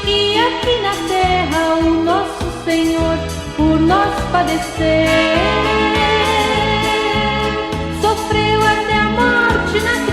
que aqui na terra o nosso Senhor por nós padecer, sofreu até a morte na